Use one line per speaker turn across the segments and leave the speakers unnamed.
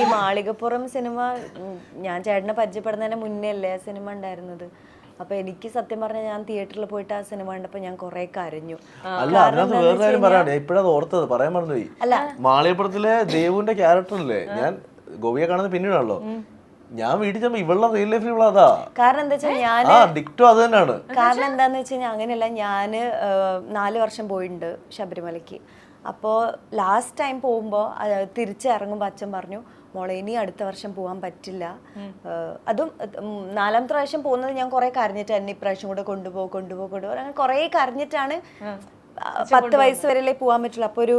ഈ മാളികപ്പുറം സിനിമ ഞാൻ ചേട്ടനെ പരിചയപ്പെടുന്നതിന് മുന്നേ അല്ലേ ആ സിനിമ ഉണ്ടായിരുന്നത്. അപ്പൊ എനിക്ക് സത്യം പറഞ്ഞാൽ ഞാൻ തിയേറ്ററിൽ പോയിട്ട് ആ സിനിമ കണ്ടപ്പോ ഞാൻ കുറെ കരഞ്ഞു.
അല്ല അതിനകത്ത് വേറെ കാര്യം പറയാണ്ട് ഇപ്പഴത് ഓർത്തത് പറയാൻ മറന്നുപോയി. മാളികപ്പുറത്തിലെ ദേവുവിന്റെ ക്യാരക്ടറല്ലേ, ഞാൻ ഗോപിയെ കാണുന്നത് പിന്നീടാണല്ലോ. ഞാൻ വീട്ടിൽ ചെമ്പോ ഇവളുടെ റിയൽ ലൈഫിൽ ഇവളതാ.
കാരണം എന്താ വെച്ചാൽ ഞാൻ
ഡിക്റ്റോ അത് തന്നെയാണ്.
കാരണം എന്താന്ന് വെച്ച് കഴിഞ്ഞാൽ അങ്ങനെയല്ല, ഞാന് 4 വർഷം പോയിട്ടുണ്ട് ശബരിമലയ്ക്ക്. അപ്പോൾ ലാസ്റ്റ് ടൈം പോകുമ്പോൾ തിരിച്ചിറങ്ങുമ്പോൾ അച്ഛൻ പറഞ്ഞു, മോളെ ഇനി അടുത്ത വർഷം പോകാൻ പറ്റില്ല. അതും 4ാമത്തെ പ്രാവശ്യം പോകുന്നത് ഞാൻ കുറെ കരഞ്ഞിട്ട് എന്നെ ഇപ്രാവശ്യം കൂടെ കൊണ്ടുപോകും അങ്ങനെ കുറെ കരഞ്ഞിട്ടാണ് 10 വയസ്സ് വരെയല്ലേ പോകാൻ പറ്റുള്ളൂ. അപ്പോൾ ഒരു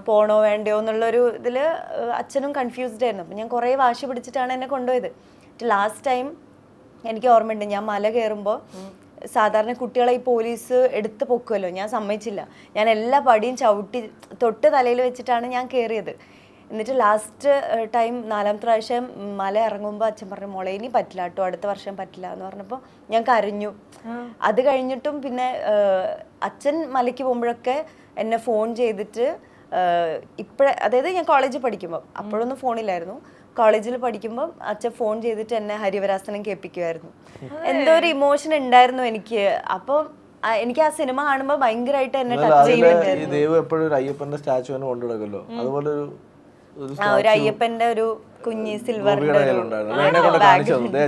പോണോ വേണ്ടയോ എന്നുള്ളൊരു ഇതിൽ അച്ഛനും കൺഫ്യൂസ്ഡ് ആയിരുന്നു. അപ്പം ഞാൻ കുറേ വാശി പിടിച്ചിട്ടാണ് എന്നെ കൊണ്ടുപോയത്. ലാസ്റ്റ് ടൈം എനിക്ക് ഓർമ്മയുണ്ട്, ഞാൻ മല കയറുമ്പോൾ സാധാരണ കുട്ടികളെ ഈ പോലീസ് എടുത്ത് പൊക്കുമല്ലോ, ഞാൻ സമ്മതിച്ചില്ല. ഞാൻ എല്ലാ പടിയും ചവിട്ടി തൊട്ട് തലയിൽ വെച്ചിട്ടാണ് ഞാൻ കയറിയത്. എന്നിട്ട് ലാസ്റ്റ് ടൈം 4ാമത്തെ പ്രാവശ്യം മല ഇറങ്ങുമ്പോൾ അച്ഛൻ പറഞ്ഞു, മോളെ ഇനി പറ്റില്ല കേട്ടോ, അടുത്ത വർഷം പറ്റില്ല എന്ന് പറഞ്ഞപ്പോൾ ഞാൻ കരഞ്ഞു. അത് കഴിഞ്ഞിട്ടും പിന്നെ അച്ഛൻ മലയ്ക്ക് പോകുമ്പോഴൊക്കെ എന്നെ ഫോൺ ചെയ്തിട്ട് അതായത് ഞാൻ കോളേജിൽ പഠിക്കുമ്പോൾ, അപ്പോഴൊന്നും ഫോണില്ലായിരുന്നു, കോളേജിൽ പഠിക്കുമ്പോൾ അച്ഛൻ ഫോൺ ചെയ്തിട്ട് എന്നെ ഹരിവരാസനം കേൾപ്പിക്കുമായിരുന്നു. എന്തോ ഒരു ഇമോഷൻ ഉണ്ടായിരുന്നു എനിക്ക്. അപ്പോൾ എനിക്ക് ആ സിനിമ കാണുമ്പോൾ ഭയങ്കരമായിട്ട് എന്നെ ടച്ച് ചെയ്യുന്നുണ്ടായിരുന്നു.
എപ്പോഴും ഒരു അയ്യപ്പന്റെ സ്റ്റാച്ചു കൊണ്ടുനടക്കുമല്ലോ, അതുപോലെ
ഒരു അയ്യപ്പന്റെ ഒരു കുഞ്ഞി സിൽവർ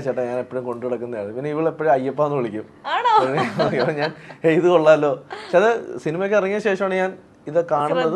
ചേട്ടാ ഞാൻ എപ്പോഴും കൊണ്ടു നടക്കുന്നതാണ്. പിന്നെ ഇവളെപ്പോഴും അയ്യപ്പാന്ന് വിളിക്കും. ഞാൻ ഇത് കൊള്ളാലോ. പക്ഷെ അത് സിനിമയ്ക്ക് ഇറങ്ങിയ ശേഷമാണ് ഞാൻ ഇത് കാണുന്നത്.